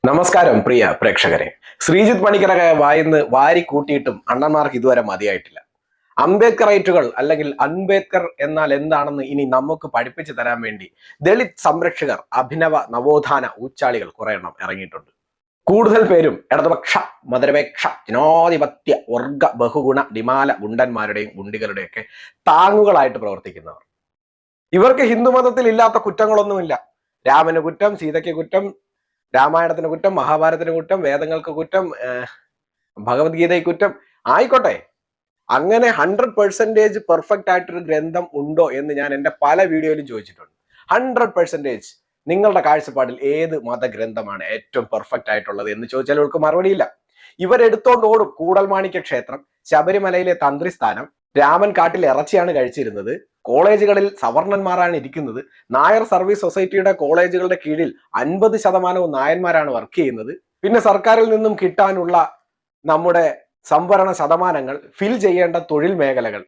നമസ്കാരം പ്രിയ പ്രേക്ഷകരെ. ശ്രീജിത്ത് പണിക്കരൊക്കെ വായിന്ന് വാരി കൂട്ടിയിട്ടും അണ്ണന്മാർക്ക് ഇതുവരെ മതിയായിട്ടില്ല. അംബേദ്കറൈറ്റുകൾ അല്ലെങ്കിൽ അംബേദ്കർ എന്നാൽ എന്താണെന്ന് ഇനി നമുക്ക് പഠിപ്പിച്ചു തരാൻ വേണ്ടി ദളിത് സംരക്ഷകർ, അഭിനവ നവോത്ഥാന ഊച്ചാളികൾ കുറെ എണ്ണം ഇറങ്ങിയിട്ടുണ്ട്. കൂടുതൽ പേരും ഇടതുപക്ഷ, മതനിരപേക്ഷ, ജനാധിപത്യ, വർഗ, ബഹുഗുണ, ഡിമാല ഗുണ്ടന്മാരുടെയും ഗുണ്ടികളുടെയൊക്കെ താങ്ങുകളായിട്ട് പ്രവർത്തിക്കുന്നവർ. ഇവർക്ക് ഹിന്ദുമതത്തിൽ ഇല്ലാത്ത കുറ്റങ്ങളൊന്നുമില്ല. രാമന് കുറ്റം, സീതയ്ക്ക് കുറ്റം, രാമായണത്തിന് കുറ്റം, മഹാഭാരതത്തിന് കുറ്റം, വേദങ്ങൾക്ക് കുറ്റം, ഭഗവത്ഗീതയ്ക്ക് കുറ്റം ആയിക്കോട്ടെ. അങ്ങനെ 100% പെർഫെക്റ്റ് ആയിട്ടൊരു ഗ്രന്ഥം ഉണ്ടോ എന്ന് ഞാൻ എൻ്റെ പല വീഡിയോയിലും ചോദിച്ചിട്ടുണ്ട്. 100% നിങ്ങളുടെ കാഴ്ചപ്പാടിൽ ഏത് മതഗ്രന്ഥമാണ് ഏറ്റവും പെർഫെക്റ്റ് ആയിട്ടുള്ളത് എന്ന് ചോദിച്ചാൽ അവർക്ക് മറുപടിയില്ല. ഇവരെടുത്തോണ്ട് ഓടും കൂടൽമാണിക്യ ക്ഷേത്രം, ശബരിമലയിലെ തന്ത്രിസ്ഥാനം, രാമൻ കാട്ടിൽ ഇറച്ചിയാണ് കഴിച്ചിരുന്നത്, കോളേജുകളിൽ സവർണന്മാരാണ് ഇരിക്കുന്നത്, നായർ സർവീസ് സൊസൈറ്റിയുടെ കോളേജുകളുടെ കീഴിൽ 50% നായന്മാരാണ് വർക്ക് ചെയ്യുന്നത്, പിന്നെ സർക്കാരിൽ നിന്നും കിട്ടാനുള്ള നമ്മുടെ സംവരണ ശതമാനങ്ങൾ, ഫിൽ ചെയ്യേണ്ട തൊഴിൽ മേഖലകൾ.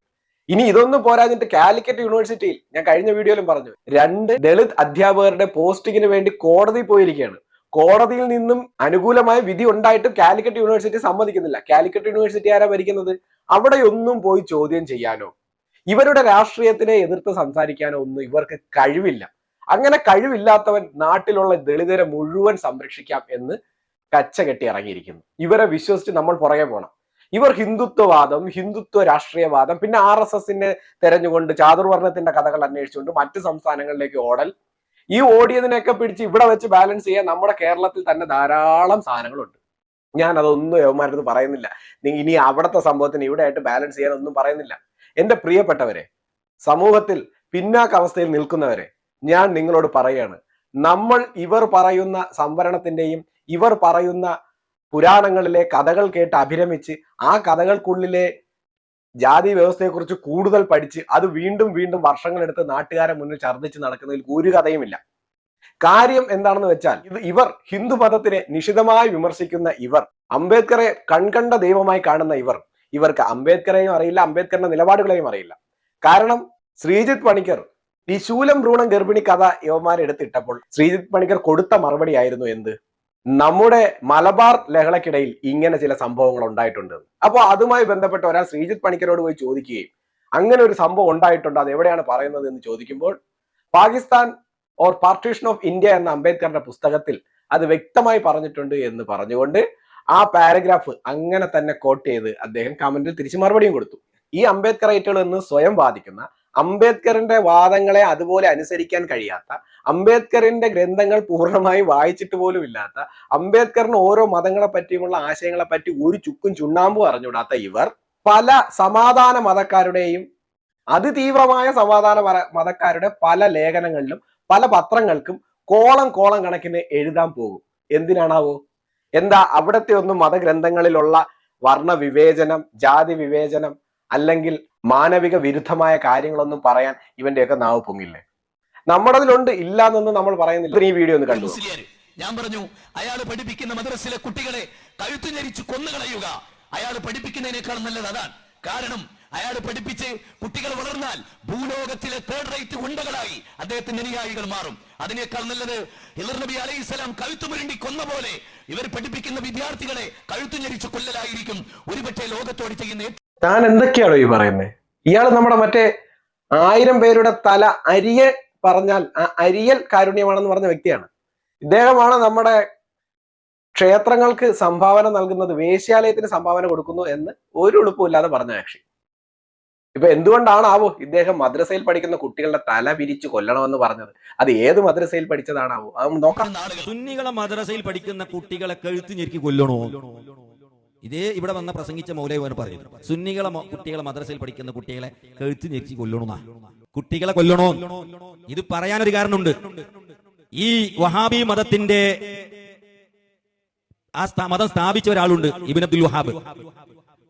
ഇനി ഇതൊന്നും പോരാഞ്ഞിട്ട് കാലിക്കറ്റ് യൂണിവേഴ്സിറ്റിയിൽ ഞാൻ കഴിഞ്ഞ വീഡിയോയിലും പറഞ്ഞു, 2 ദളിത് അധ്യാപകരുടെ പോസ്റ്റിങ്ങിന് വേണ്ടി കോടതി പോയിരിക്കുകയാണ്. കോടതിയിൽ നിന്നും അനുകൂലമായ വിധി ഉണ്ടായിട്ടും കാലിക്കറ്റ് യൂണിവേഴ്സിറ്റി സമ്മതിക്കുന്നില്ല. കാലിക്കറ്റ് യൂണിവേഴ്സിറ്റി ആരാ ഭരിക്കുന്നത്? അവിടെയൊന്നും പോയി ചോദ്യം ചെയ്യാനോ ഇവരുടെ രാഷ്ട്രീയത്തിനെ എതിർത്ത് സംസാരിക്കാനോ ഒന്നും ഇവർക്ക് കഴിവില്ല. അങ്ങനെ കഴിവില്ലാത്തവൻ നാട്ടിലുള്ള ദളിതരെ മുഴുവൻ സംരക്ഷിക്കാം എന്ന് കച്ചകെട്ടി ഇറങ്ങിയിരിക്കുന്നു. ഇവരെ വിശ്വസിച്ച് നമ്മൾ പുറകെ പോകണം. ഇവർ ഹിന്ദുത്വവാദം, ഹിന്ദുത്വ രാഷ്ട്രീയവാദം, പിന്നെ RSSനെ തെരഞ്ഞുകൊണ്ട് ചാതുർവർണ്ണത്തിന്റെ കഥകൾ അന്വേഷിച്ചുകൊണ്ട് മറ്റ് സംസ്ഥാനങ്ങളിലേക്ക് ഓടൽ. ഈ ഓടിയതിനെയൊക്കെ പിടിച്ച് ഇവിടെ വെച്ച് ബാലൻസ് ചെയ്യാൻ നമ്മുടെ കേരളത്തിൽ തന്നെ ധാരാളം സാധനങ്ങളുണ്ട്. ഞാൻ അതൊന്നും യവന്മാരടുത്ത് പറയുന്നില്ല. ഇനി അവിടുത്തെ സംഭവത്തിന് ഇവിടെ ആയിട്ട് ബാലൻസ് ചെയ്യാൻ ഒന്നും പറയുന്നില്ല. എന്റെ പ്രിയപ്പെട്ടവരെ, സമൂഹത്തിൽ പിന്നാക്ക അവസ്ഥയിൽ നിൽക്കുന്നവരെ, ഞാൻ നിങ്ങളോട് പറയാണ്, നമ്മൾ ഇവർ പറയുന്ന സംവരണത്തിന്റെയും ഇവർ പറയുന്ന പുരാണങ്ങളിലെ കഥകൾ കേട്ട് അഭിരമിച്ച് ആ കഥകൾക്കുള്ളിലെ ജാതി വ്യവസ്ഥയെക്കുറിച്ച് കൂടുതൽ പഠിച്ച് അത് വീണ്ടും വീണ്ടും വർഷങ്ങളെടുത്ത് നാട്ടുകാരെ മുന്നിൽ ഛർദ്ദിച്ച് നടക്കുന്നതിൽ ഒരു കഥയുമില്ല. കാര്യം എന്താണെന്ന് വെച്ചാൽ, ഇവർ ഹിന്ദു മതത്തിനെ നിശിതമായി വിമർശിക്കുന്ന ഇവർ, അംബേദ്കറെ കൺകണ്ട ദൈവമായി കാണുന്ന ഇവർക്ക് അംബേദ്കറെയും അറിയില്ല, അംബേദ്കറിന്റെ നിലപാടുകളെയും അറിയില്ല. കാരണം ശ്രീജിത്ത് പണിക്കർ ഈ ശൂലം ഭ്രൂണം ഗർഭിണി കഥ യവന്മാരെടുത്തിട്ടപ്പോൾ ശ്രീജിത്ത് പണിക്കർ കൊടുത്ത മറുപടി ആയിരുന്നു എന്ത്? നമ്മുടെ മലബാർ ലഹളക്കിടയിൽ ഇങ്ങനെ ചില സംഭവങ്ങൾ ഉണ്ടായിട്ടുണ്ട്. അപ്പോൾ അതുമായി ബന്ധപ്പെട്ട ഒരാൾ ശ്രീജിത്ത് പണിക്കരോട് പോയി ചോദിക്കുകയും അങ്ങനെ ഒരു സംഭവം ഉണ്ടായിട്ടുണ്ട്, അത് എവിടെയാണ് പറയുന്നത് എന്ന് ചോദിക്കുമ്പോൾ, Pakistan or partition of India എന്ന അംബേദ്കറിന്റെ പുസ്തകത്തിൽ അത് വ്യക്തമായി പറഞ്ഞിട്ടുണ്ട് എന്ന് പറഞ്ഞുകൊണ്ട് ആ പാരഗ്രാഫ് അങ്ങനെ തന്നെ കോട്ട് ചെയ്ത് അദ്ദേഹം കമന്റിൽ തിരിച്ചു മറുപടിയും കൊടുത്തു. ഈ അംബേദ്കറൈറ്റുകൾ എന്ന് സ്വയം വാദിക്കുന്ന, അംബേദ്കറിന്റെ വാദങ്ങളെ അതുപോലെ അനുസരിക്കാൻ കഴിയാത്ത, അംബേദ്കറിന്റെ ഗ്രന്ഥങ്ങൾ പൂർണ്ണമായി വായിച്ചിട്ട് പോലും ഇല്ലാത്ത, അംബേദ്കറിന് ഓരോ മതങ്ങളെ പറ്റിയുമുള്ള ആശയങ്ങളെ പറ്റി ഒരു ചുക്കും ചുണ്ണാമ്പും അറിഞ്ഞുകൂടാത്ത ഇവർ പല സമാധാന മതക്കാരുടെയും, അതിതീവ്രമായ സമാധാന മതക്കാരുടെ പല ലേഖനങ്ങളിലും പല പത്രങ്ങൾക്കും കോളം കണക്കിന് എഴുതാൻ പോകും. എന്തിനാണാവോ? എന്താ അവിടത്തെ ഒന്നും മതഗ്രന്ഥങ്ങളിലുള്ള വർണ്ണ വിവേചനം, ജാതി വിവേചനം അല്ലെങ്കിൽ മാനവിക വിരുദ്ധമായ കാര്യങ്ങളൊന്നും പറയാൻ ഇവന്റെയൊക്കെ നാവ് പൊങ്ങില്ലേ? നമ്മുടെ അതിലുണ്ട്, ഇല്ലാന്നൊന്നും നമ്മൾ പറയുന്നില്ല. ഈ വീഡിയോ ഒന്ന് കണ്ടു. ഞാൻ പറഞ്ഞു, അയാൾ പഠിപ്പിക്കുന്ന മദ്രസിലെ കുട്ടികളെ കഴുത്തു ഞെരിച്ച് കൊന്നുകളയുക. അയാൾ പഠിപ്പിക്കുന്നതിനേക്കാൾ നല്ലത് അതാണ്. കാരണം അയാൾ പഠിപ്പിച്ച് കുട്ടികൾ വളർന്നാൽ ഭൂലോകത്തിലെ 3rd റേറ്റ് ഗുണ്ടകളായി അദ്ദേഹത്തിന്റെ അനുയായികൾ മാറും. അതിനേക്കാൾ നല്ലത് ഹിളർ നബി അലൈഹിസ്സലാം കഴുത്തുമുരുണ്ടി കൊന്ന പോലെ ഇവർ പഠിപ്പിക്കുന്ന വിദ്യാർത്ഥികളെ കഴുത്തു ഞെരിച്ച് കൊല്ലലായിരിക്കും ഒരുപക്ഷെ ലോകത്തോട് ചെയ്യുന്ന. താൻ എന്തൊക്കെയാണോ ഈ പറയുന്നത്? ഇയാൾ നമ്മുടെ മറ്റേ 1000 പേരുടെ തല അരിയൽ പറഞ്ഞാൽ ആ അരിയൽ കാരുണ്യമാണെന്ന് പറഞ്ഞ വ്യക്തിയാണ്. ഇദ്ദേഹമാണ് നമ്മുടെ ക്ഷേത്രങ്ങൾക്ക് സംഭാവന നൽകുന്നത്, വേശ്യാലയത്തിന് സംഭാവന കൊടുക്കുന്നു എന്ന് ഒരു എളുപ്പമില്ലാതെ പറഞ്ഞ കക്ഷി. ഇപ്പൊ എന്തുകൊണ്ടാണാവോ ഇദ്ദേഹം മദ്രസയിൽ പഠിക്കുന്ന കുട്ടികളുടെ തല പിരിച്ചു കൊല്ലണമെന്ന് പറഞ്ഞത്? അത് ഏത് മദ്രസയിൽ പഠിച്ചതാണാവോ? അത് നോക്കാം. സുന്നികളെ മദ്രസയിൽ പഠിക്കുന്ന കുട്ടികളെ കഴുത്ത് ഞെരുക്കി കൊല്ലണോ? ഇതേ ഇവിടെ വന്ന പ്രസംഗിച്ച മൗലവി പറഞ്ഞു, കുട്ടികളെ മദ്രസയിൽ പഠിക്കുന്ന കുട്ടികളെ കഴുത്ത് ഞെരിച്ച് കൊല്ലണോ? കുട്ടികളെ കൊല്ലണോ? ഇത് പറയാനൊരു കാരണമുണ്ട്. ഈ വഹാബി മതത്തിന്റെ മതം സ്ഥാപിച്ച ഒരാളുണ്ട്, ഇബ്നു അബ്ദുൽ വഹാബ്.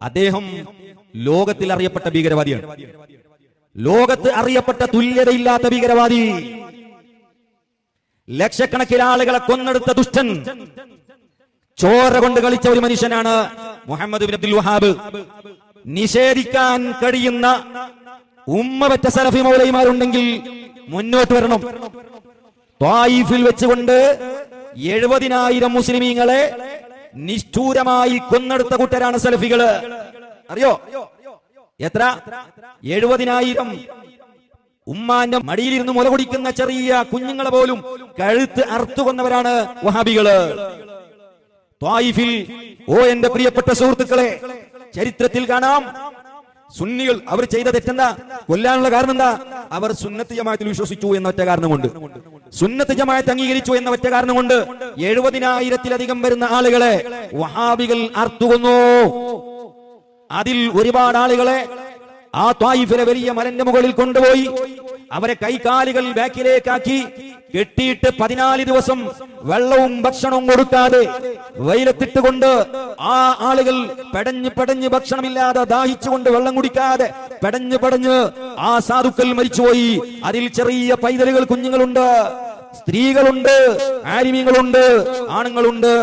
അദ്ദേഹം ലോകത്തിൽ അറിയപ്പെട്ട ഭീകരവാദിയാണ്. ലോകത്ത് അറിയപ്പെട്ട തുല്യതയില്ലാത്ത ഭീകരവാദി, ലക്ഷക്കണക്കിന് ആളുകളെ കൊന്നെടുത്ത ദുഷ്ടൻ, ചോര കൊണ്ട് കളിച്ച ഒരു മനുഷ്യനാണ് മുഹമ്മദ് ഇബ്നു അബ്ദുൽ വഹാബ്. നിഷേധിക്കാൻ കഴിയുന്ന ഉമ്മ വെച്ച സലഫി മൗലവിമാരുണ്ടെങ്കിൽ മുന്നോട്ട് വരണം. ത്വായിഫിൽ വെച്ചുകൊണ്ട് 70,000 മുസ്ലിമീങ്ങളെ നിഷ്ഠൂരമായി കൊന്നെടുത്ത കൂട്ടരാണ് സലഫികള്. അറിയോ എത്ര? 70,000. ഉമ്മാന്റെ മടിയിലിരുന്ന് മുല കുടിക്കുന്ന ചെറിയ കുഞ്ഞുങ്ങളെ പോലും കഴുത്ത് അറുത്തുകൊന്നവരാണ് വഹാബികള്. ത്വായിഫിൽ, ഓ എന്റെ പ്രിയപ്പെട്ട സുഹൃത്തുക്കളെ, ചരിത്രത്തിൽ കാണാം സുന്നികൾ അവർ ചെയ്ത തെറ്റെന്താ? കൊല്ലാനുള്ള കാരണം എന്താ? അവർ സുന്നത്ത് ജമാഅത്തിൽ വിശ്വസിച്ചു എന്ന ഒറ്റ കാരണം കൊണ്ട്, സുന്നത്ത് ജമാഅത്ത് അംഗീകരിച്ചു എന്ന ഒറ്റ കാരണം കൊണ്ട് 70,000-ലധികം വരുന്ന ആളുകളെ വഹാബികൾ അറുത്തുകൊന്നു. അതിൽ ഒരുപാട് ആളുകളെ ആ ത്വായിഫിലെ വലിയ മലന്റെ മുകളിൽ കൊണ്ടുപോയി അവരെ കൈകാലുകൾ ബാക്കിലേക്കാക്കി കെട്ടിയിട്ട് 14 ദിവസം വെള്ളവും ഭക്ഷണവും കൊടുക്കാതെ വെയിലത്തിട്ടുകൊണ്ട് ആ ആളുകൾ പടഞ്ഞ് ഭക്ഷണമില്ലാതെ ദാഹിച്ചുകൊണ്ട് വെള്ളം കുടിക്കാതെ പടഞ്ഞ് ആ സാധുക്കൾ മരിച്ചുപോയി. അതിൽ ചെറിയ പൈതലുകൾ, കുഞ്ഞുങ്ങളുണ്ട്, സ്ത്രീകളുണ്ട്, ആലിമീങ്ങളുണ്ട്, ആണുങ്ങളുണ്ട്.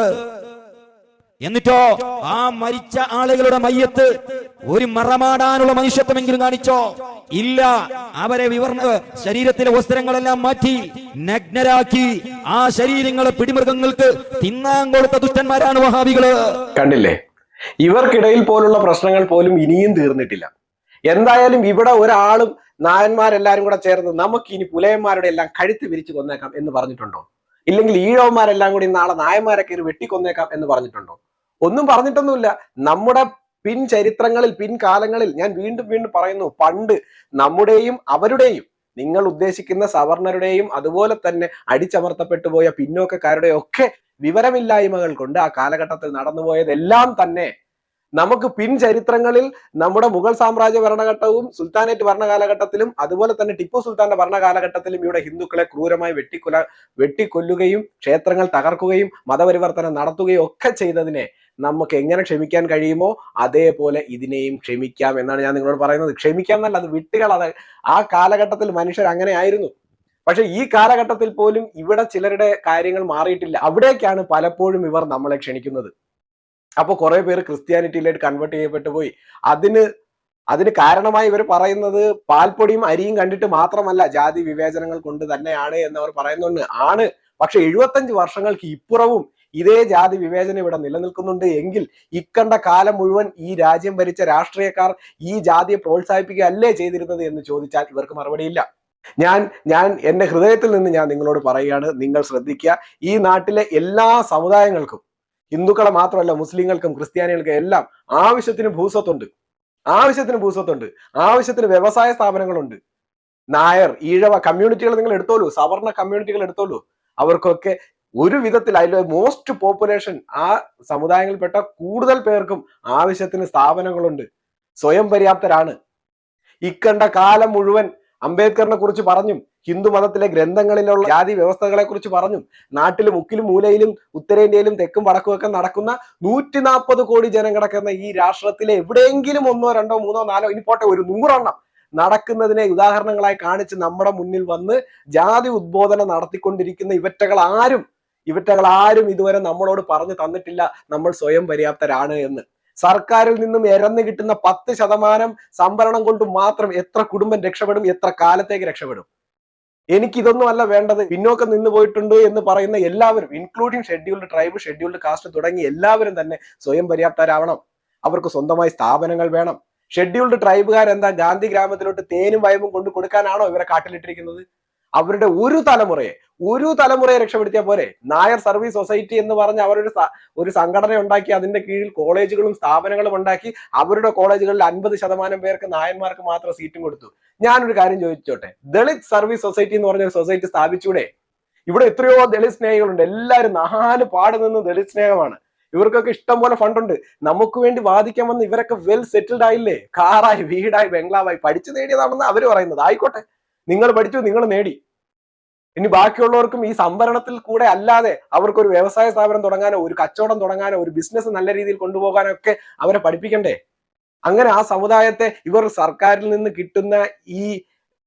എന്നിട്ടോ ആ മരിച്ച ആളുകളുടെ മയ്യത്ത് ഒരു മറമാടാനുള്ള മനുഷ്യത്വമെങ്കിലും കാണിച്ചോ? ഇല്ല. അവരെ ശരീരത്തിലെ വസ്ത്രങ്ങളെല്ലാം മാറ്റി നഗ്നരാക്കി ആ ശരീരങ്ങളെ പിടിമൃഗങ്ങൾക്ക് തിന്നാൻ കൊടുത്ത ദുഷ്ടന്മാരാണ് വഹാബികള്. കണ്ടില്ലേ? ഇവർക്കിടയിൽ പോലുള്ള പ്രശ്നങ്ങൾ പോലും ഇനിയും തീർന്നിട്ടില്ല. എന്തായാലും ഇവിടെ ഒരാളും നായന്മാരെല്ലാരും കൂടെ ചേർന്ന് നമുക്ക് ഇനി പുലയന്മാരുടെ എല്ലാം കഴുത്ത് വിരിച്ചു കൊന്നേക്കാം എന്ന് പറഞ്ഞിട്ടുണ്ടോ? ഇല്ലെങ്കിൽ ഈഴവന്മാരെല്ലാം കൂടി നാളെ നായന്മാരെ കയറി വെട്ടിക്കൊന്നേക്കാം എന്ന് പറഞ്ഞിട്ടുണ്ടോ? ഒന്നും പറഞ്ഞിട്ടൊന്നുമില്ല. നമ്മുടെ പിൻ ചരിത്രങ്ങളിൽ, പിൻകാലങ്ങളിൽ, ഞാൻ വീണ്ടും പറയുന്നു, പണ്ട് നമ്മുടെയും അവരുടെയും, നിങ്ങൾ ഉദ്ദേശിക്കുന്ന സവർണരുടെയും അതുപോലെ തന്നെ അടിച്ചമർത്തപ്പെട്ടു പോയ പിന്നോക്കക്കാരുടെയും ഒക്കെ വിവരമില്ലായ്മകൾ കൊണ്ട് ആ കാലഘട്ടത്തിൽ നടന്നുപോയതെല്ലാം തന്നെ നമുക്ക് പിൻ ചരിത്രങ്ങളിൽ നമ്മുടെ മുഗൾ സാമ്രാജ്യ ഭരണഘട്ടവും സുൽത്താനേറ്റ് ഭരണകാലഘട്ടത്തിലും അതുപോലെ തന്നെ ടിപ്പു സുൽത്താന്റെ ഭരണകാലഘട്ടത്തിലും ഇവിടെ ഹിന്ദുക്കളെ ക്രൂരമായി വെട്ടിക്കൊല്ലുകയും ക്ഷേത്രങ്ങൾ തകർക്കുകയും മതപരിവർത്തനം നടത്തുകയും ഒക്കെ ചെയ്തതിനെ നമുക്ക് എങ്ങനെ ക്ഷമിക്കാൻ കഴിയുമോ അതേപോലെ ഇതിനെയും ക്ഷമിക്കാം എന്നാണ് ഞാൻ നിങ്ങളോട് പറയുന്നത്. ക്ഷമിക്കാം എന്നല്ല, അത് വിട്ടുകൾ. അത് ആ കാലഘട്ടത്തിൽ മനുഷ്യർ അങ്ങനെ ആയിരുന്നു. പക്ഷെ ഈ കാലഘട്ടത്തിൽ പോലും ഇവിടെ ചിലരുടെ കാര്യങ്ങൾ മാറിയിട്ടില്ല. അവിടേക്കാണ് പലപ്പോഴും ഇവർ നമ്മളെ ക്ഷണിക്കുന്നത്. അപ്പൊ കുറെ പേര് ക്രിസ്ത്യാനിറ്റിയിലേക്ക് കൺവേർട്ട് ചെയ്യപ്പെട്ടു പോയി. അതിന് കാരണമായി ഇവർ പറയുന്നത് പാൽപ്പൊടിയും അരിയും കണ്ടിട്ട് മാത്രമല്ല, ജാതി വിവേചനങ്ങൾ കൊണ്ട് തന്നെയാണ് എന്നവർ പറയുന്നുണ്ട്. ആണ്. പക്ഷെ 75 വർഷങ്ങൾക്ക് ഇപ്പുറവും ഇതേ ജാതി വിവേചനം ഇവിടെ നിലനിൽക്കുന്നുണ്ട് എങ്കിൽ ഇക്കണ്ട കാലം മുഴുവൻ ഈ രാജ്യം ഭരിച്ച രാഷ്ട്രീയക്കാർ ഈ ജാതിയെ പ്രോത്സാഹിപ്പിക്കുക അല്ലേ ചെയ്തിരുന്നത് എന്ന് ചോദിച്ചാൽ ഇവർക്ക് മറുപടിയില്ല. ഞാൻ എന്റെ ഹൃദയത്തിൽ നിന്ന് ഞാൻ നിങ്ങളോട് പറയുകയാണ്, നിങ്ങൾ ശ്രദ്ധിക്കുക. ഈ നാട്ടിലെ എല്ലാ സമുദായങ്ങൾക്കും, ഹിന്ദുക്കളെ മാത്രമല്ല മുസ്ലിങ്ങൾക്കും ക്രിസ്ത്യാനികൾക്കും എല്ലാം ആവശ്യത്തിന് ഭൂസ്വത്തുണ്ട്, ആവശ്യത്തിന് വ്യവസായ സ്ഥാപനങ്ങളുണ്ട്. നായർ, ഈഴവ കമ്മ്യൂണിറ്റികൾ നിങ്ങൾ എടുത്തോളൂ, സവർണ കമ്മ്യൂണിറ്റികൾ എടുത്തോളൂ. അവർക്കൊക്കെ ഒരു വിധത്തിൽ അതിലെ മോസ്റ്റ് പോപ്പുലേഷൻ ആ സമുദായങ്ങളിൽപ്പെട്ട കൂടുതൽ പേർക്കും ആവശ്യത്തിന് സ്ഥാപനങ്ങളുണ്ട്, സ്വയം പര്യാപ്തരാണ്. ഇക്കണ്ട കാലം മുഴുവൻ അംബേദ്കറിനെ കുറിച്ച് പറഞ്ഞും ഹിന്ദു മതത്തിലെ ഗ്രന്ഥങ്ങളിലുള്ള ജാതി വ്യവസ്ഥകളെ കുറിച്ച് പറഞ്ഞും നാട്ടിലും മുക്കിലും മൂലയിലും ഉത്തരേന്ത്യയിലും തെക്കും വടക്കുമൊക്കെ നടക്കുന്ന 140 കോടി ജനം കിടക്കുന്ന ഈ രാഷ്ട്രത്തിലെ എവിടെയെങ്കിലും 1, 2, 3, 4 ഇനി പോട്ടെ ഒരു 100 എണ്ണം നടക്കുന്നതിനെ ഉദാഹരണങ്ങളായി കാണിച്ച് നമ്മുടെ മുന്നിൽ വന്ന് ജാതി ഉദ്ബോധനം നടത്തിക്കൊണ്ടിരിക്കുന്ന ഇവറ്റകൾ ആരും ഇതുവരെ നമ്മളോട് പറഞ്ഞു തന്നിട്ടില്ല നമ്മൾ സ്വയം പര്യാപ്തരാണ് എന്ന്. സർക്കാരിൽ നിന്നും എരന്ന് കിട്ടുന്ന 10% സംഭരണം കൊണ്ട് മാത്രം എത്ര കുടുംബം രക്ഷപ്പെടും, എത്ര കാലത്തേക്ക് രക്ഷപ്പെടും? എനിക്കിതൊന്നും അല്ല വേണ്ടത്. പിന്നോക്കം നിന്ന് പോയിട്ടുണ്ട് എന്ന് പറയുന്ന എല്ലാവരും, including scheduled tribe, scheduled caste തുടങ്ങി എല്ലാവരും തന്നെ സ്വയം പര്യാപ്തരാവണം. അവർക്ക് സ്വന്തമായി സ്ഥാപനങ്ങൾ വേണം. ഷെഡ്യൂൾഡ് ട്രൈബുകാരെന്താ ഗാന്ധി ഗ്രാമത്തിലോട്ട് തേനും വയമ്പും കൊണ്ട് കൊടുക്കാനാണോ ഇവരെ കാട്ടിലിട്ടിരിക്കുന്നത്? അവരുടെ ഒരു തലമുറയെ രക്ഷപ്പെടുത്തിയാൽ പോരെ? നായർ സർവീസ് സൊസൈറ്റി എന്ന് പറഞ്ഞ് അവരൊരു ഒരു സംഘടന ഉണ്ടാക്കി അതിന്റെ കീഴിൽ കോളേജുകളും സ്ഥാപനങ്ങളും ഉണ്ടാക്കി അവരുടെ കോളേജുകളിൽ 50% പേർക്ക് നായന്മാർക്ക് മാത്രം സീറ്റും കൊടുത്തു. ഞാനൊരു കാര്യം ചോദിച്ചോട്ടെ, ദളിത് സർവീസ് സൊസൈറ്റി എന്ന് പറഞ്ഞ ഒരു സൊസൈറ്റി സ്ഥാപിച്ചൂടെ? ഇവിടെ എത്രയോ ദളിത് സ്നേഹികളുണ്ട്. എല്ലാവരും 4 പാട് നിന്ന് ദളിത് സ്നേഹമാണ്. ഇവർക്കൊക്കെ ഇഷ്ടം പോലെ ഫണ്ടുണ്ട്. നമുക്ക് വേണ്ടി വാദിക്കാൻ വന്ന് ഇവരൊക്കെ വെൽ സെറ്റിൽഡ് ആയില്ലേ? കാറായി, വീടായി, ബംഗ്ലാവായി. പഠിച്ചു നേടിയതാണെന്ന് അവര് പറയുന്നത്. ആയിക്കോട്ടെ, നിങ്ങൾ പഠിച്ചു, നിങ്ങൾ നേടി. ഇനി ബാക്കിയുള്ളവർക്കും ഈ സംഭരണത്തിൽ കൂടെ അല്ലാതെ അവർക്കൊരു വ്യവസായ സ്ഥാപനം തുടങ്ങാനോ ഒരു കച്ചവടം തുടങ്ങാനോ ഒരു ബിസിനസ് നല്ല രീതിയിൽ കൊണ്ടുപോകാനോ ഒക്കെ അവരെ പഠിപ്പിക്കണ്ടേ? അങ്ങനെ ആ സമുദായത്തെ ഇവർ സർക്കാരിൽ നിന്ന് കിട്ടുന്ന ഈ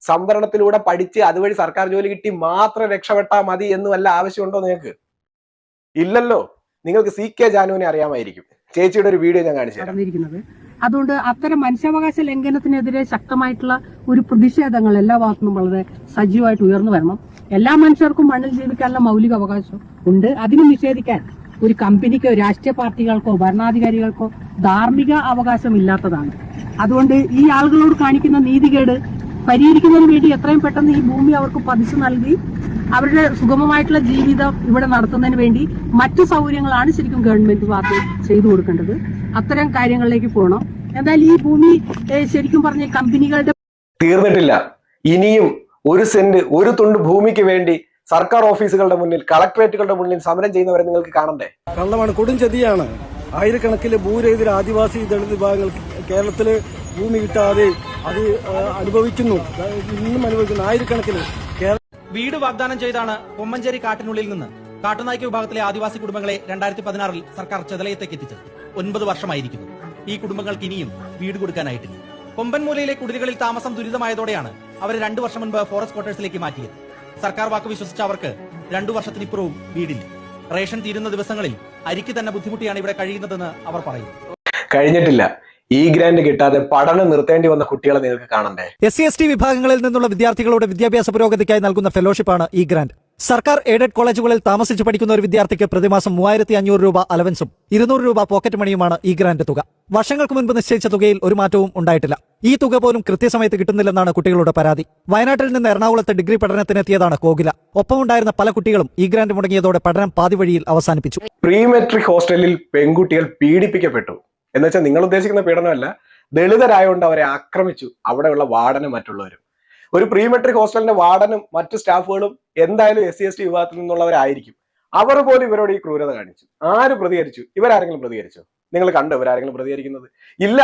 സംഭരണത്തിലൂടെ പഠിച്ച് അതുവഴി സർക്കാർ ജോലി കിട്ടി മാത്രം രക്ഷപ്പെട്ടാൽ മതി എന്ന് വല്ല ആവശ്യമുണ്ടോ നിങ്ങൾക്ക്? ഇല്ലല്ലോ. നിങ്ങൾക്ക് CK ജാനുവിനെ അറിയാമായിരിക്കും. ചേച്ചിയുടെ ഒരു വീഡിയോ ഞാൻ കാണിച്ചു തരാം. അതുകൊണ്ട് അത്തരം മനുഷ്യാവകാശ ലംഘനത്തിനെതിരെ ശക്തമായിട്ടുള്ള ഒരു പ്രതിഷേധങ്ങൾ എല്ലാ ഭാഗത്തുനിന്നും വളരെ സജീവമായിട്ട് ഉയർന്നു വരണം. എല്ലാ മനുഷ്യർക്കും മണ്ണിൽ ജീവിക്കാനുള്ള മൗലിക അവകാശം ഉണ്ട്. അതിന് നിഷേധിക്കാൻ ഒരു കമ്പനിക്കോ രാഷ്ട്രീയ പാർട്ടികൾക്കോ ഭരണാധികാരികൾക്കോ ധാർമ്മിക അവകാശം ഇല്ലാത്തതാണ്. അതുകൊണ്ട് ഈ ആളുകളോട് കാണിക്കുന്ന നീതികേട് പരിഹരിക്കുന്നതിന് വേണ്ടി എത്രയും പെട്ടെന്ന് ഈ ഭൂമി അവർക്ക് പതിച്ചു നൽകി അവരുടെ സുഗമമായിട്ടുള്ള ജീവിതം ഇവിടെ നടത്തുന്നതിന് വേണ്ടി മറ്റു സൗകര്യങ്ങളാണ് ശരിക്കും ഗവൺമെന്റ് പാർട്ടി ചെയ്തു കൊടുക്കേണ്ടത്. അത്തരം കാര്യങ്ങളിലേക്ക് പോകണം. എന്തായാലും ഈ ഭൂമി ശരിക്കും പറഞ്ഞ കമ്പനികളുടെ തീർന്നിട്ടില്ല. ഇനിയും ഒരു സെന്റ് ഒരു തുണ്ട് ഭൂമിക്ക് വേണ്ടി സർക്കാർ ഓഫീസുകളുടെ മുന്നിൽ കളക്ടറേറ്റുകളുടെ മുന്നിൽ സമരം ചെയ്യുന്നവരെ നിങ്ങൾക്ക് കാണണ്ടേ? കള്ളമാണ്, കൊടും ചതിയാണ്. ആയിരക്കണക്കിന് ഭൂരഹിതര ആദിവാസി ദളിത് വിഭാഗങ്ങൾ കേരളത്തില് ഭൂമി കിട്ടാതെ അത് അനുഭവിക്കുന്നു, ഇന്നും അനുഭവിക്കുന്നു ആയിരക്കണക്കിന്. വീട് വാഗ്ദാനം ചെയ്താണ് കൊമ്മഞ്ചേരി കാട്ടിനുള്ളിൽ നിന്ന് കാട്ടുനായ്ക്ക വിഭാഗത്തിലെ ആദിവാസി കുടുംബങ്ങളെ 2016 സർക്കാർ ചെതലയത്തേക്ക് എത്തിച്ചത്. 9 വർഷമായിരിക്കുന്നു. ഈ കുടുംബങ്ങൾക്ക് ഇനിയും വീട് കൊടുക്കാനായിട്ടില്ല. കൊമ്പൻമൂലയിലെ കുടിലുകളിൽ താമസം ദുരിതമായതോടെയാണ് അവരെ 2 വർഷം മുൻപ് ഫോറസ്റ്റ് ക്വാർട്ടേഴ്സിലേക്ക് മാറ്റിയത്. സർക്കാർ വാക്ക് വിശ്വസിച്ച അവർക്ക് 2 വർഷത്തിനിപ്പുറവും വീടില്ല. റേഷൻ തീരുന്ന ദിവസങ്ങളിൽ അരിക്ക് തന്നെ ബുദ്ധിമുട്ടിയാണ് ഇവിടെ കഴിയുന്നതെന്ന് അവർ പറയുന്നു. കഴിഞ്ഞിട്ടില്ല. ഈ ഗ്രാന്റ് കിട്ടാതെ പഠനം നിർത്തേണ്ടി വന്ന കുട്ടികളെ നിങ്ങൾക്ക് കാണണ്ടേ? SC/ST വിഭാഗങ്ങളിൽ നിന്നുള്ള വിദ്യാർത്ഥികളുടെ വിദ്യാഭ്യാസ പുരോഗതിക്കായി നൽകുന്ന ഫെലോഷിപ്പാണ് ഈ ഗ്രാന്റ്. സർക്കാർ എയ്ഡഡ് കോളേജുകളിൽ താമസിച്ച് പഠിക്കുന്ന ഒരു വിദ്യാർത്ഥിക്ക് പ്രതിമാസം 3500 രൂപ അലവൻസും 200 രൂപ പോക്കറ്റ് മണിയുമാണ് ഈ ഗ്രാന്റ് തുക. വർഷങ്ങൾക്ക് മുൻപ് നിശ്ചയിച്ച തുകയിൽ ഒരു മാറ്റവും ഉണ്ടായിട്ടില്ല. ഈ തുക പോലും കൃത്യസമയത്ത് കിട്ടുന്നില്ലെന്നാണ് കുട്ടികളുടെ പരാതി. വയനാട്ടിൽ നിന്ന് എറണാകുളത്ത് ഡിഗ്രി പഠനത്തിനെത്തിയതാണ് കോകില. ഒപ്പമുണ്ടായിരുന്ന പല കുട്ടികളും ഈ ഗ്രാന്റ് മുടങ്ങിയതോടെ പഠനം പാതിവഴിയിൽ അവസാനിപ്പിച്ചു. പ്രീ മെട്രിക് ഹോസ്റ്റലിൽ പെൺകുട്ടികൾ പീഡിപ്പിക്കപ്പെട്ടു. എന്നുവെച്ചാൽ നിങ്ങൾ ഉദ്ദേശിക്കുന്ന പീഡനമല്ല, ദളിതരായതുകൊണ്ട് അവരെ ആക്രമിച്ചു അവിടെയുള്ള വാർഡനും മറ്റുള്ളവരും. ഒരു പ്രീ മെട്രിക് ഹോസ്റ്റലിന്റെ വാർഡനും മറ്റു സ്റ്റാഫുകളും എന്തായാലും SC/ST വിഭാഗത്തിൽ നിന്നുള്ളവരായിരിക്കും. അവർ പോലും ഇവരോട് ഈ ക്രൂരത കാണിച്ചു. ആര് പ്രതികരിച്ചു? ഇവരാരെങ്കിലും പ്രതികരിച്ചോ? നിങ്ങൾ കണ്ടോ ഇവരാരെങ്കിലും പ്രതികരിക്കുന്നത്? ഇല്ല.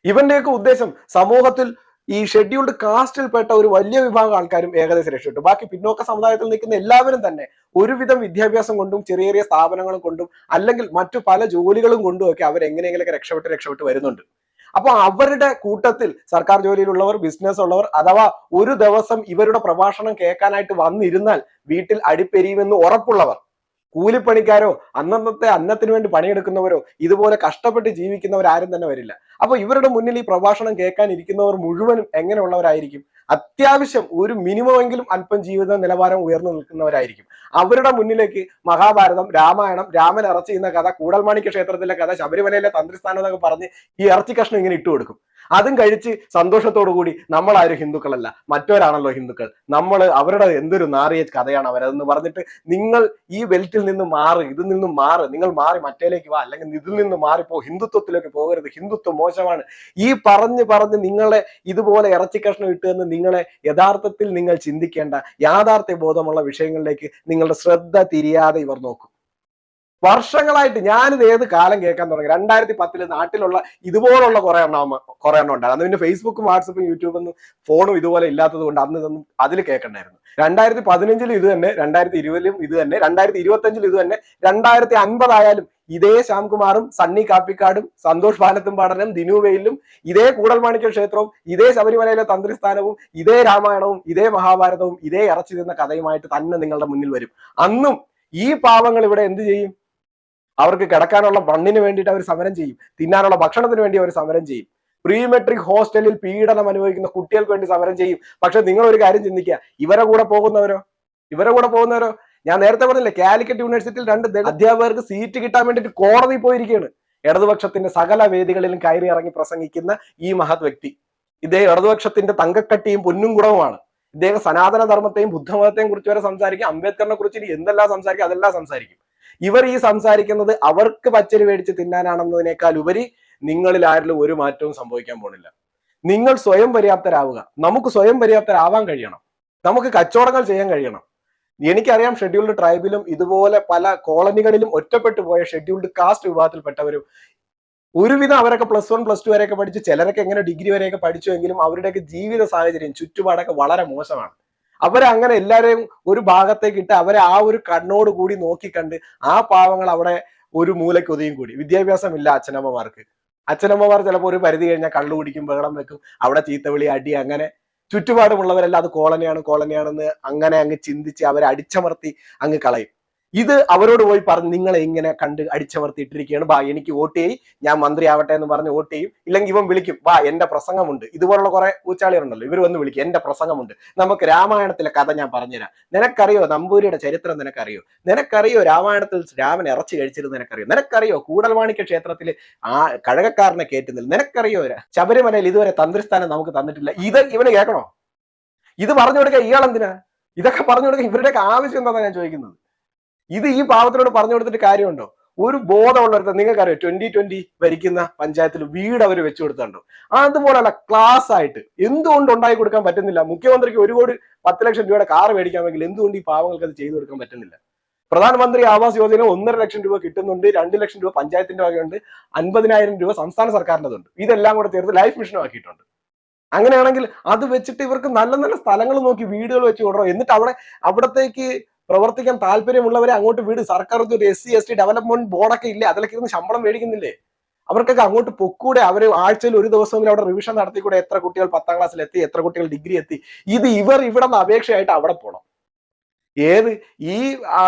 ഇവന്റെയൊക്കെ ഉദ്ദേശം സമൂഹത്തിൽ ഈ ഷെഡ്യൂൾഡ് കാസ്റ്റിൽപ്പെട്ട ഒരു വലിയ വിഭാഗം ആൾക്കാരും ഏകദേശം രക്ഷപ്പെട്ടു. ബാക്കി പിന്നോക്ക സമുദായത്തിൽ നിൽക്കുന്ന എല്ലാവരും തന്നെ ഒരുവിധം വിദ്യാഭ്യാസം കൊണ്ടും ചെറിയ ചെറിയ സ്ഥാപനങ്ങളും കൊണ്ടും അല്ലെങ്കിൽ മറ്റു പല ജോലികളും കൊണ്ടും ഒക്കെ അവരെങ്ങനെയെങ്കിലൊക്കെ രക്ഷപ്പെട്ട് വരുന്നുണ്ട്. അപ്പൊ അവരുടെ കൂട്ടത്തിൽ സർക്കാർ ജോലിയിലുള്ളവർ, ബിസിനസ് ഉള്ളവർ, അഥവാ ഒരു ദിവസം ഇവരുടെ പ്രഭാഷണം കേൾക്കാനായിട്ട് വന്നിരുന്നാൽ വീട്ടിൽ അടിപ്പെരിയുമെന്ന് ഉറപ്പുള്ളവർ, കൂലിപ്പണിക്കാരോ അന്നത്തെ അന്നത്തിന് വേണ്ടി പണിയെടുക്കുന്നവരോ ഇതുപോലെ കഷ്ടപ്പെട്ട് ജീവിക്കുന്നവരാരും തന്നെ വരില്ല. അപ്പൊ ഇവരുടെ മുന്നിൽ ഈ പ്രഭാഷണം കേൾക്കാൻ ഇരിക്കുന്നവർ മുഴുവനും എങ്ങനെയുള്ളവരായിരിക്കും? അത്യാവശ്യം ഒരു മിനിമം എങ്കിലും അല്പം ജീവിത നിലവാരം ഉയർന്നു നിൽക്കുന്നവരായിരിക്കും. അവരുടെ മുന്നിലേക്ക് മഹാഭാരതം, രാമായണം, രാമൻ ഇറച്ചി ചെയ്യുന്ന കഥ, കൂടൽമാണിക്യ ക്ഷേത്രത്തിലെ കഥ, ശബരിമലയിലെ തന്ത്രിസ്ഥാനം എന്നൊക്കെ പറഞ്ഞ് ഈ ഇറച്ചി കഷ്ണം ഇങ്ങനെ ഇട്ടു കൊടുക്കും. അതും കഴിച്ച് സന്തോഷത്തോടു കൂടി നമ്മളാരും ഹിന്ദുക്കളല്ല, മറ്റവരാണല്ലോ ഹിന്ദുക്കൾ, നമ്മൾ അവരുടെ എന്തൊരു നാറിയ കഥയാണ് അവരതെന്ന് പറഞ്ഞിട്ട് നിങ്ങൾ ഈ ബെൽറ്റിൽ നിന്ന് മാറ്, ഇതിൽ നിന്നും മാറ്, നിങ്ങൾ മാറി മറ്റേലേക്ക് വാ, അല്ലെങ്കിൽ ഇതിൽ നിന്ന് മാറിപ്പോ, ഹിന്ദുത്വത്തിലേക്ക് പോകരുത്, ഹിന്ദുത്വം മോശമാണ്, ഈ പറഞ്ഞ് നിങ്ങളെ ഇതുപോലെ ഇറച്ചി കഷ്ണം ഇട്ടുവെന്ന് നിങ്ങളെ യഥാർത്ഥത്തിൽ നിങ്ങൾ ചിന്തിക്കേണ്ട യാഥാർത്ഥ്യ ബോധമുള്ള വിഷയങ്ങളിലേക്ക് നിങ്ങളുടെ ശ്രദ്ധ തിരിയാതെ ഇവർ നോക്കും. വർഷങ്ങളായിട്ട് ഞാനിത് ഏത് കാലം കേൾക്കാൻ തുടങ്ങി? 2010 നാട്ടിലുള്ള ഇതുപോലുള്ള കുറെ എണ്ണം ഉണ്ടായിരുന്നു. അന്ന് പിന്നെ ഫേസ്ബുക്കും വാട്സപ്പും യൂട്യൂബും ഫോണും ഇതുപോലെ ഇല്ലാത്തത് കൊണ്ട് അന്ന് ഇതൊന്നും അതിൽ കേൾക്കണ്ടായിരുന്നു. 2015 ഇത് തന്നെ, 2020 ഇത് തന്നെ, 2025 ഇത് തന്നെ, 2050 ആയാലും ഇതേ ശ്യാംകുമാറും സണ്ണി കാപ്പിക്കാടും സന്തോഷ് പാലത്തുംപാടനും ദിനുവയിലും ഇതേ കൂടൽമാണിക്യ ക്ഷേത്രവും ഇതേ ശബരിമലയിലെ തന്ത്രിസ്ഥാനവും ഇതേ രാമായണവും ഇതേ മഹാഭാരതവും ഇതേ ഇറച്ചി തിന്ന കഥയുമായിട്ട് തന്നെ നിങ്ങളുടെ മുന്നിൽ വരും. അന്നും ഈ പാവങ്ങൾ ഇവിടെ എന്ത് ചെയ്യും? അവർക്ക് കിടക്കാനുള്ള മണ്ണിന് വേണ്ടിയിട്ട് അവർ സമരം ചെയ്യും, തിന്നാനുള്ള ഭക്ഷണത്തിന് വേണ്ടി അവർ സമരം ചെയ്യും, പ്രീ മെട്രിക് ഹോസ്റ്റലിൽ പീഡനം അനുഭവിക്കുന്ന കുട്ടികൾക്ക് വേണ്ടി സമരം ചെയ്യും. പക്ഷെ നിങ്ങൾ ഒരു കാര്യം ചിന്തിക്കുക, ഇവരെ കൂടെ പോകുന്നവരോ ഞാൻ നേരത്തെ പറഞ്ഞില്ലേ, കാലിക്കറ്റ് യൂണിവേഴ്സിറ്റിയിൽ 2 അധ്യാപകർക്ക് സീറ്റ് കിട്ടാൻ വേണ്ടിയിട്ട് കോടതി പോയിരിക്കുകയാണ്. ഇടതുപക്ഷത്തിന്റെ സകല വേദികളിലും കയറി ഇറങ്ങി പ്രസംഗിക്കുന്ന ഈ മഹത് വ്യക്തി ഇദ്ദേഹം ഇടതുപക്ഷത്തിന്റെ തങ്കക്കട്ടിയും പൊന്നും കുടവുമാണ്. ഇദ്ദേഹം സനാതന ധർമ്മത്തെയും ബുദ്ധമതത്തെയും കുറിച്ച് വരെ സംസാരിക്കും, അംബേദ്കറിനെ കുറിച്ച് ഇനി എന്തെല്ലാം സംസാരിക്കും അതെല്ലാം സംസാരിക്കും. ഇവർ ഈ സംസാരിക്കുന്നത് അവർക്ക് പച്ചരി മേടിച്ച് തിന്നാനാണെന്നതിനേക്കാൾ ഉപരി നിങ്ങളിൽ ആരിലും ഒരു മാറ്റവും സംഭവിക്കാൻ പോണില്ല. നിങ്ങൾ സ്വയം പര്യാപ്തരാവുക. നമുക്ക് സ്വയം പര്യാപ്തരാവാൻ കഴിയണം. നമുക്ക് കച്ചവടങ്ങൾ ചെയ്യാൻ കഴിയണം. എനിക്കറിയാം, ഷെഡ്യൂൾഡ് ട്രൈബിലും ഇതുപോലെ പല കോളനികളിലും ഒറ്റപ്പെട്ടു പോയ ഷെഡ്യൂൾഡ് കാസ്റ്റ് വിഭാഗത്തിൽപ്പെട്ടവരും ഒരുവിധം അവരൊക്കെ +1 +2 വരെയൊക്കെ പഠിച്ചു, ചിലരൊക്കെ എങ്ങനെ ഡിഗ്രി വരെയൊക്കെ പഠിച്ചുവെങ്കിലും അവരുടെയൊക്കെ ജീവിത സാഹചര്യം, ചുറ്റുപാടൊക്കെ വളരെ മോശമാണ്. അവരെ അങ്ങനെ എല്ലാവരെയും ഒരു ഭാഗത്തേക്ക് ഇട്ട് അവരെ ആ ഒരു കണ്ണോട് കൂടി നോക്കിക്കണ്ട് ആ പാവങ്ങൾ അവിടെ ഒരു മൂലയ്ക്ക് ഒതുങ്ങി കൂടി. വിദ്യാഭ്യാസമില്ല അച്ഛനമ്മമാർക്ക്. അച്ഛനമ്മമാർ ചിലപ്പോൾ ഒരു പരിധി കഴിഞ്ഞാൽ കള്ളു കുടിക്കും, ബഹളം വെക്കും, അവിടെ ചീത്തവിളി, അടി, അങ്ങനെ ചുറ്റുപാടുമുള്ളവരെല്ലാം അത് കോളനിയാണെന്ന് അങ്ങനെ അങ്ങ് ചിന്തിച്ച് അവരെ അടിച്ചമർത്തി അങ്ങ് കളയും. ഇത് അവരോട് പോയി പറഞ്ഞ് നിങ്ങളെ ഇങ്ങനെ കണ്ട് അടിച്ചമർത്തിയിട്ടിരിക്കുകയാണ്, ബാ എനിക്ക് വോട്ട് ചെയ്യും, ഞാൻ മന്ത്രി ആവട്ടെ എന്ന് പറഞ്ഞ് വോട്ട് ചെയ്യും. ഇല്ലെങ്കിൽ ഇവൻ വിളിക്കും, വാ എന്റെ പ്രസംഗമുണ്ട്. ഇതുപോലുള്ള കുറെ ഊച്ചാളികളുണ്ടല്ലോ, ഇവർ വന്ന് വിളിക്കും, എന്റെ പ്രസംഗമുണ്ട്, നമുക്ക് രാമായണത്തിലെ കഥ ഞാൻ പറഞ്ഞുതരാം, നിനക്കറിയോ നമ്പൂരിയുടെ ചരിത്രം, നിനക്കറിയോ രാമായണത്തിൽ രാമൻ ഇറച്ചി കഴിച്ചിരുന്നു, നിനക്കറിയോ കൂടൽമാണിക്യ ക്ഷേത്രത്തിൽ ആ കഴകക്കാരനെ കയറ്റുന്നില്ല, നിനക്കറിയോ ശബരിമലയിൽ ഇതുവരെ തന്ത്രിസ്ഥാനം നമുക്ക് തന്നിട്ടില്ല. ഇത് ഇവന് കേൾക്കണോ? ഇത് പറഞ്ഞു കൊടുക്കുക ഇയാളെന്തിനാ? ഇതൊക്കെ പറഞ്ഞു കൊടുക്കുക ഇവരുടെയൊക്കെ ആവശ്യം എന്താണെന്ന് ഞാൻ ചോദിക്കുന്നത്. ഇത് ഈ പാവത്തിനോട് പറഞ്ഞു കൊടുത്തിട്ട് കാര്യമുണ്ടോ? ഒരു ബോധമുള്ളവർക്ക് നിങ്ങൾക്കറിയോ 2020 ഭരിക്കുന്ന പഞ്ചായത്തിൽ വീട് അവർ വെച്ചു കൊടുത്തുണ്ടോ? അതുപോലെയുള്ള ക്ലാസ് ആയിട്ട് എന്തുകൊണ്ട് ഉണ്ടാക്കി കൊടുക്കാൻ പറ്റുന്നില്ല? മുഖ്യമന്ത്രിക്ക് 1,10,00,000 കാർ മേടിക്കാമെങ്കിൽ എന്തുകൊണ്ട് ഈ പാവങ്ങൾക്ക് അത് ചെയ്തു കൊടുക്കാൻ പറ്റുന്നില്ല? പ്രധാനമന്ത്രി ആവാസ് യോജന 1,50,000 രൂപ കിട്ടുന്നുണ്ട്, 2 ലക്ഷം രൂപ പഞ്ചായത്തിന്റെ വകയുണ്ട്, 50,000 രൂപ സംസ്ഥാന സർക്കാരിൻ്റെതുണ്ട്. ഇതെല്ലാം കൂടെ ചേർത്ത് ലൈഫ് മിഷനും ആക്കിയിട്ടുണ്ട്. അങ്ങനെയാണെങ്കിൽ അത് വെച്ചിട്ട് ഇവർക്ക് നല്ല നല്ല സ്ഥലങ്ങൾ നോക്കി വീടുകൾ വെച്ച് കൊടുക്കണം. എന്നിട്ട് അവിടത്തേക്ക് പ്രവർത്തിക്കാൻ താല്പര്യമുള്ളവരെ അങ്ങോട്ട് വീട്. സർക്കാർ SC ST ഡെവലപ്മെന്റ് ബോർഡൊക്കെ ഇല്ലേ? അതിലൊക്കെ ഇരുന്ന് ശമ്പളം മേടിക്കുന്നില്ലേ? അവർക്കൊക്കെ അങ്ങോട്ട് പൊക്കൂടെ? അവർ ആഴ്ചയിൽ ഒരു ദിവസമെങ്കിലും അവിടെ റിവിഷൻ നടത്തിക്കൂടെ? എത്ര കുട്ടികൾ 10ാം ക്ലാസ്സിൽ എത്തി, എത്ര കുട്ടികൾ ഡിഗ്രി എത്തി? ഇത് ഇവർ ഇവിടെ നിന്ന് അപേക്ഷയായിട്ട് അവിടെ പോകണം. ഏത് ഈ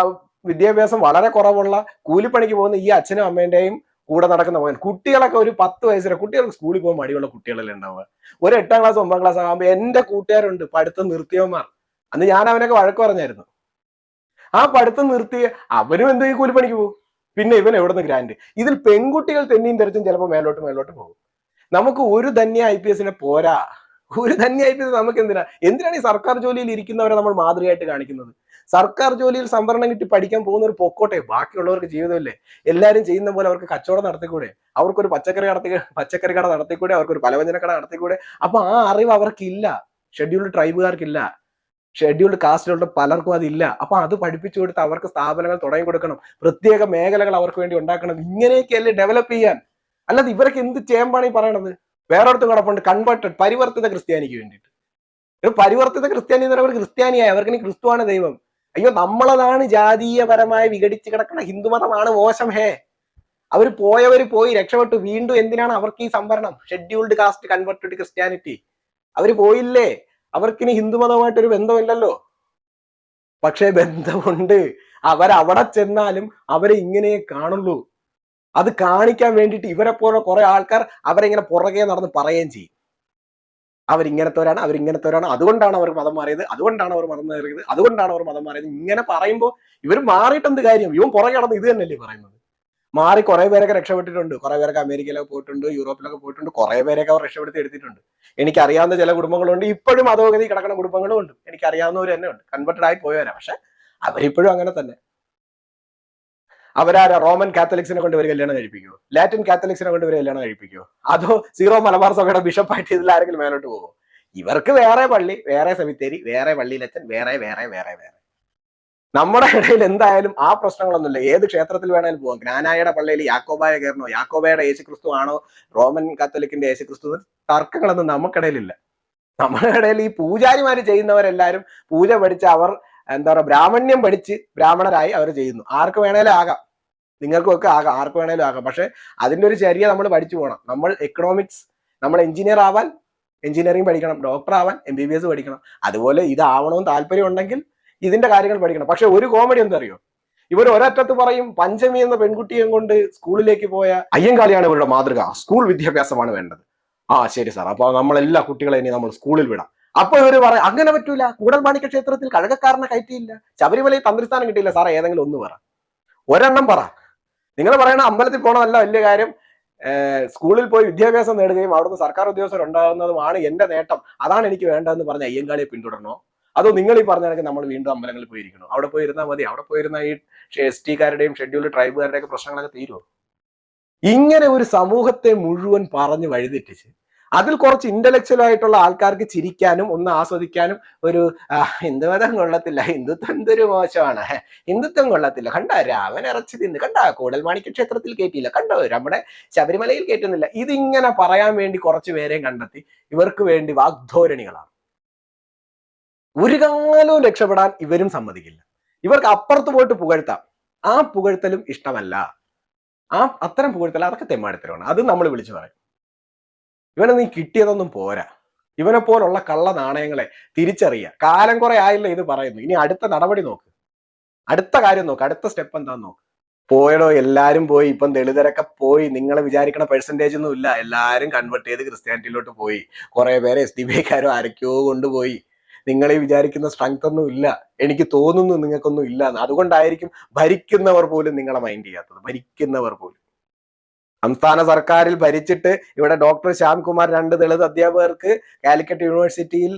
വിദ്യാഭ്യാസം വളരെ കുറവുള്ള കൂലിപ്പണിക്ക് പോകുന്ന ഈ അച്ഛനും അമ്മേന്റെയും കൂടെ നടക്കുന്ന മകൻ, കുട്ടികളൊക്കെ ഒരു 10 വയസ്സിലെ കുട്ടികൾക്ക് സ്കൂളിൽ പോകാൻ മടിയുള്ള കുട്ടികളല്ലേ ഉണ്ടാവുക. ഒരു 8ാം ക്ലാസ് 9ാം ക്ലാസ് ആകുമ്പോൾ എന്റെ കൂട്ടുകാരുണ്ട് പഠിത്തം നിർത്തിയവന്മാർ. അന്ന് ഞാൻ അവനൊക്കെ വഴക്ക് പറഞ്ഞായിരുന്നു. ആ പഠിത്തം നിർത്തിയ അവനും എന്തോ ഈ കൂലിപ്പണിക്ക് പോകും. പിന്നെ ഇവൻ എവിടുന്ന് ഗ്രാൻഡ്? ഇതിൽ പെൺകുട്ടികൾ തെന്നിയും തെറിച്ചും ചിലപ്പോൾ മേലോട്ട് പോകും. നമുക്ക് ഒരു ധന്യ IPS പോരാ. ഒരു ധന്യ IPS നമുക്ക് എന്തിനാണ് ഈ സർക്കാർ ജോലിയിൽ ഇരിക്കുന്നവരെ നമ്മൾ മാതൃകയായിട്ട് കാണിക്കുന്നത്? സർക്കാർ ജോലിയിൽ സംവരണം കിട്ടി പഠിക്കാൻ പോകുന്നവർ പൊക്കോട്ടെ, ബാക്കിയുള്ളവർക്ക് ജീവിതമല്ലേ? എല്ലാവരും ചെയ്യുന്ന പോലെ അവർക്ക് കച്ചവടം നടത്തിക്കൂടെ? അവർക്കൊരു പച്ചക്കറി കട നടത്തിക്കൂടെ? അവർക്കൊരു പലവ്യഞ്ജന കട നടത്തിക്കൂടെ? അപ്പൊ ആ അറിവ് അവർക്കില്ല. ഷെഡ്യൂൾഡ് ട്രൈബുകാർക്കില്ല, ഷെഡ്യൂൾഡ് കാസ്റ്റിലുള്ള പലർക്കും അതില്ല. അപ്പൊ അത് പഠിപ്പിച്ചു കൊടുത്ത് അവർക്ക് സ്ഥാപനങ്ങൾ തുടങ്ങി കൊടുക്കണം, പ്രത്യേക മേഖലകൾ അവർക്ക് വേണ്ടി ഉണ്ടാക്കണം. ഇങ്ങനെയൊക്കെയല്ലേ ഡെവലപ്പ് ചെയ്യാൻ. അല്ലാതെ ഇവരൊക്കെ എന്ത് ചേമ്പാണ് ഈ പറയണത്? വേറൊരിടത്തും കിടപ്പുണ്ട് കൺവേർട്ടഡ്, പരിവർത്തിത ക്രിസ്ത്യാനിക്ക് വേണ്ടിയിട്ട്. ഒരു പരിവർത്തിത ക്രിസ്ത്യാനി എന്ന് പറയുമ്പോൾ ക്രിസ്ത്യാനിയായി അവർക്ക് ഇനി ക്രിസ്തുവാണ് ദൈവം. അയ്യോ, നമ്മളതാണ് ജാതീയപരമായി വിഘടിച്ച് കിടക്കുന്ന ഹിന്ദുമതമാണ് മോശം. അവര് പോയി രക്ഷപ്പെട്ടു. വീണ്ടും എന്തിനാണ് അവർക്ക് ഈ സംവരണം? Scheduled caste converted Christianity. അവര് പോയില്ലേ? അവർക്കിനി ഹിന്ദുമതവുമായിട്ടൊരു ബന്ധമില്ലല്ലോ. പക്ഷേ ബന്ധമുണ്ട്. അവരവിടെ ചെന്നാലും അവരെ ഇങ്ങനെ കാണുള്ളൂ. അത് കാണിക്കാൻ വേണ്ടിയിട്ട് ഇവരെ പോലെ കുറെ ആൾക്കാർ അവരെങ്ങനെ പുറകെ നടന്ന് പറയുകയും ചെയ്യും. അവരിങ്ങനത്തവരാണ്, അതുകൊണ്ടാണ് അവർ മതം മാറിയത്, ഇങ്ങനെ പറയുമ്പോൾ ഇവർ മാറിയിട്ട് എന്ത് കാര്യം? ഇവൻ പുറകെ നടന്ന് ഇത് തന്നെയല്ലേ പറയുന്നത്. മാറി കുറെ പേരൊക്കെ രക്ഷപ്പെട്ടിട്ടുണ്ട്, കുറെ പേരൊക്കെ അമേരിക്കയിലൊക്കെ പോയിട്ടുണ്ട്, യൂറോപ്പിലൊക്കെ പോയിട്ടുണ്ട്, കുറെ പേരൊക്കെ അവർ രക്ഷപ്പെടുത്തി എടുത്തിട്ടുണ്ട്. എനിക്കറിയാവുന്ന ചില കുടുംബങ്ങളുണ്ട്, ഇപ്പോഴും അധോഗതി കിടക്കുന്ന കുടുംബങ്ങളും ഉണ്ട്. എനിക്കറിയാവുന്നവർ തന്നെ ഉണ്ട്, കൺവേർട്ടഡ് ആയി പോയവരാ. പക്ഷെ അവരിപ്പോഴും അങ്ങനെ തന്നെ. അവരാരാ? റോമൻ കാത്തലിക്സിനെ കൊണ്ട് ഇവർ കല്യാണം കഴിപ്പിക്കുമോ? ലാറ്റിൻ കാത്തലിക്സിനെ കൊണ്ട് ഇവർ കല്യാണം കഴിപ്പിക്കുമോ? അതോ സീറോ മലബാർ സഭയുടെ ബിഷപ്പായിട്ട് ഇതിൽ ആരെങ്കിലും മേലോട്ട് പോകുമോ? ഇവർക്ക് വേറെ പള്ളി, വേറെ സെമിത്തേരി, വേറെ പള്ളിയിലച്ഛൻ, വേറെ. നമ്മുടെ ഇടയിൽ എന്തായാലും ആ പ്രശ്നങ്ങളൊന്നുമില്ല. ഏത് ക്ഷേത്രത്തിൽ വേണേലും പോകാം. ജ്ഞാനായയുടെ പള്ളിയിൽ യാക്കോബായ കയറണോ? യാക്കോബായുടെ യേശുക്രിസ്തു ആണോ റോമൻ കാത്തലിക്കിന്റെ യേശുക്രിസ്തു? തർക്കങ്ങളൊന്നും നമുക്കിടയിലില്ല. നമ്മുടെ ഇടയിൽ ഈ പൂജാരിമാര് ചെയ്യുന്നവരെല്ലാരും പൂജ പഠിച്ച് അവർ ബ്രാഹ്മണ്യം പഠിച്ച് ബ്രാഹ്മണരായി അവർ ചെയ്യുന്നു. ആർക്ക് വേണേലും ആകാം, നിങ്ങൾക്കൊക്കെ ആകാം, ആർക്ക് വേണേലും ആകാം. പക്ഷെ അതിന്റെ ഒരു ചര്യ നമ്മൾ പഠിച്ചു പോകണം. നമ്മൾ എക്കണോമിക്സ്, നമ്മൾ എഞ്ചിനീയർ ആവാൻ എഞ്ചിനീയറിംഗ് പഠിക്കണം, ഡോക്ടർ ആവാൻ MBBS പഠിക്കണം. അതുപോലെ ഇതാവണമെന്ന് താല്പര്യം ഉണ്ടെങ്കിൽ ഇതിന്റെ കാര്യങ്ങൾ പഠിക്കണം. പക്ഷെ ഒരു കോമഡി എന്താ അറിയോ? ഇവർ ഒരറ്റത്ത് പറയും പഞ്ചമി എന്ന പെൺകുട്ടിയെ കൊണ്ട് സ്കൂളിലേക്ക് പോയ അയ്യങ്കാളിയാണ് ഇവരുടെ മാതൃക, സ്കൂൾ വിദ്യാഭ്യാസമാണ് വേണ്ടത്. ശരി സാർ, അപ്പൊ നമ്മളെല്ലാ കുട്ടികളെ ഇനി നമ്മൾ സ്കൂളിൽ വിടാം. അപ്പൊ ഇവര് പറയാം അങ്ങനെ പറ്റൂല, കൂടൽമാണിക്യ ക്ഷേത്രത്തിൽ കഴകക്കാരനെ കയറ്റിയില്ല, ശബരിമലയിൽ തന്ത്രിസ്ഥാനം കിട്ടിയില്ല. സാറേ ഏതെങ്കിലും ഒന്ന് പറ, ഒരെണ്ണം പറ. നിങ്ങൾ പറയണ അമ്പലത്തിൽ പോകണമല്ല വലിയ കാര്യം, സ്കൂളിൽ പോയി വിദ്യാഭ്യാസം നേടുകയും അവിടുന്ന് സർക്കാർ ഉദ്യോഗസ്ഥർ ഉണ്ടാകുന്നതുമാണ് എന്റെ നേട്ടം, അതാണ് എനിക്ക് വേണ്ടതെന്ന് പറഞ്ഞ അയ്യങ്കാളിയെ പിന്തുടരണോ? അതോ നിങ്ങൾ ഈ പറഞ്ഞ കണക്ക് നമ്മൾ വീണ്ടും അമ്പലങ്ങളിൽ പോയിരിക്കണോ? അവിടെ പോയിരുന്നാൽ മതി, അവിടെ പോയിരുന്ന ഈ ST കാരുടെയും ഷെഡ്യൂൾഡ് ട്രൈബുകാരുടെയും ഒക്കെ പ്രശ്നങ്ങളൊക്കെ തീരുമോ? ഇങ്ങനെ ഒരു സമൂഹത്തെ മുഴുവൻ പറഞ്ഞ് വഴിതെറ്റിച്ച് അതിൽ കുറച്ച് ഇന്റലക്ച്വൽ ആയിട്ടുള്ള ആൾക്കാർക്ക് ചിരിക്കാനും ഒന്ന് ആസ്വദിക്കാനും ഒരു ഹിന്ദുമതം കൊള്ളത്തില്ല, ഹിന്ദുത്വം എന്തൊരു മോശമാണ്, ഹിന്ദുത്വം കൊള്ളത്തില്ല, കണ്ട രാമൻ ഇറച്ചി തിന്ന്, കണ്ട കൂടൽമാണിക്യ ക്ഷേത്രത്തിൽ കയറ്റിയില്ല, കണ്ടോ നമ്മുടെ ശബരിമലയിൽ കയറ്റുന്നില്ല. ഇതിങ്ങനെ പറയാൻ വേണ്ടി കുറച്ച് പേരെയും കണ്ടെത്തി ഇവർക്ക് വേണ്ടി വാഗ്ധോരണികളാണ്. ഒരു കാലവും രക്ഷപ്പെടാൻ ഇവരും സമ്മതിക്കില്ല. ഇവർക്ക് അപ്പുറത്ത് പോയിട്ട് പുകഴ്ത്താം, ആ പുകഴ്ത്തലും ഇഷ്ടമല്ല. അത്തരം പുകഴ്ത്തൽ അതൊക്കെ തെമ്മാടിത്തരമാണ്, അത് നമ്മൾ വിളിച്ചു പറയും. ഇവനെ നീ കിട്ടിയതൊന്നും പോരാ. ഇവനെ പോലുള്ള കള്ള നാണയങ്ങളെ തിരിച്ചറിയുക. കാലം കുറെ ആയില്ല ഇത് പറയുന്നു, ഇനി അടുത്ത നടപടി നോക്ക്. അടുത്ത കാര്യം നോക്ക്, അടുത്ത സ്റ്റെപ്പ് എന്താന്ന് നോക്ക്. പോയടോ, എല്ലാരും പോയി. ഇപ്പം ദളിതരൊക്കെ പോയി. നിങ്ങൾ വിചാരിക്കണ പെർസെന്റേജ് ഒന്നും ഇല്ല. എല്ലാരും കൺവേർട്ട് ചെയ്ത് ക്രിസ്ത്യാനിറ്റിയിലോട്ട് പോയി. കുറെ പേരെ SDPക്കാരോ ആരൊക്കെയോ കൊണ്ടുപോയി. നിങ്ങൾ ഈ വിചാരിക്കുന്ന സ്ട്രെങ്ത് ഒന്നും ഇല്ല. എനിക്ക് തോന്നുന്നു നിങ്ങൾക്കൊന്നും ഇല്ല. അതുകൊണ്ടായിരിക്കും ഭരിക്കുന്നവർ പോലും നിങ്ങളെ മൈൻഡ് ചെയ്യാത്തത്. ഭരിക്കുന്നവർ പോലും. സംസ്ഥാന സർക്കാരിൽ ഭരിച്ചിട്ട് ഇവിടെ ഡോക്ടർ ശ്യാംകുമാർ 2 ദളിത് അധ്യാപകർക്ക് കാലിക്കറ്റ് യൂണിവേഴ്സിറ്റിയിൽ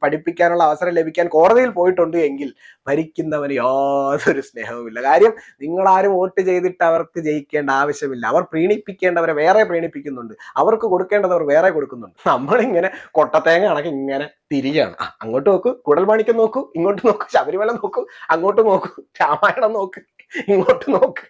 പഠിപ്പിക്കാനുള്ള അവസരം ലഭിക്കാൻ കോടതിയിൽ പോയിട്ടുണ്ട് എങ്കിൽ ഭരിക്കുന്നവന് യാതൊരു സ്നേഹവുമില്ല. കാര്യം നിങ്ങളാരും വോട്ട് ചെയ്തിട്ട് അവർക്ക് ജയിക്കേണ്ട ആവശ്യമില്ല. അവർ പ്രീണിപ്പിക്കേണ്ടവരെ വേറെ പ്രീണിപ്പിക്കുന്നുണ്ട്, അവർക്ക് കൊടുക്കേണ്ടവർ വേറെ കൊടുക്കുന്നുണ്ട്. നമ്മളിങ്ങനെ കൊട്ടത്തേങ്ങ കണക്ക് ഇങ്ങനെ തിരികെയാണ്. അങ്ങോട്ട് നോക്കൂ, കുടൽമാണിക്യം നോക്കൂ, ഇങ്ങോട്ട് നോക്കൂ, ശബരിമല നോക്കൂ, അങ്ങോട്ട് നോക്കൂ, രാമായണം നോക്ക്, ഇങ്ങോട്ട് നോക്ക്.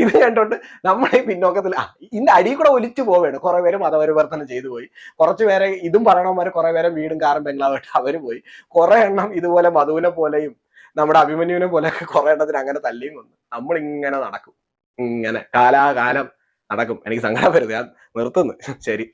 ഇത് കണ്ടോണ്ട് നമ്മളെ പിന്നോക്കത്തിൽ ഇതിന്റെ അടിയിൽ കൂടെ ഒലിച്ചു പോവുകയാണ്. കുറെ പേര് മതപരിവർത്തനം ചെയ്തു പോയി. കുറച്ചു പേരെ ഇതും പറയണമാര് കുറെ പേരെ വീടും കാറും ബംഗ്ലാവായിട്ട് അവര് പോയി. കുറെ എണ്ണം ഇതുപോലെ മധുവിനെ പോലെയും നമ്മുടെ അഭിമന്യുവിനെ പോലെയൊക്കെ കുറെ എണ്ണത്തിന് അങ്ങനെ തല്ലിയും കൊന്നു. നമ്മൾ ഇങ്ങനെ നടക്കും, ഇങ്ങനെ കാലാകാലം നടക്കും. എനിക്ക് സങ്കടം വരുന്നത്, ഞാൻ നിർത്തുന്നു. ശരി.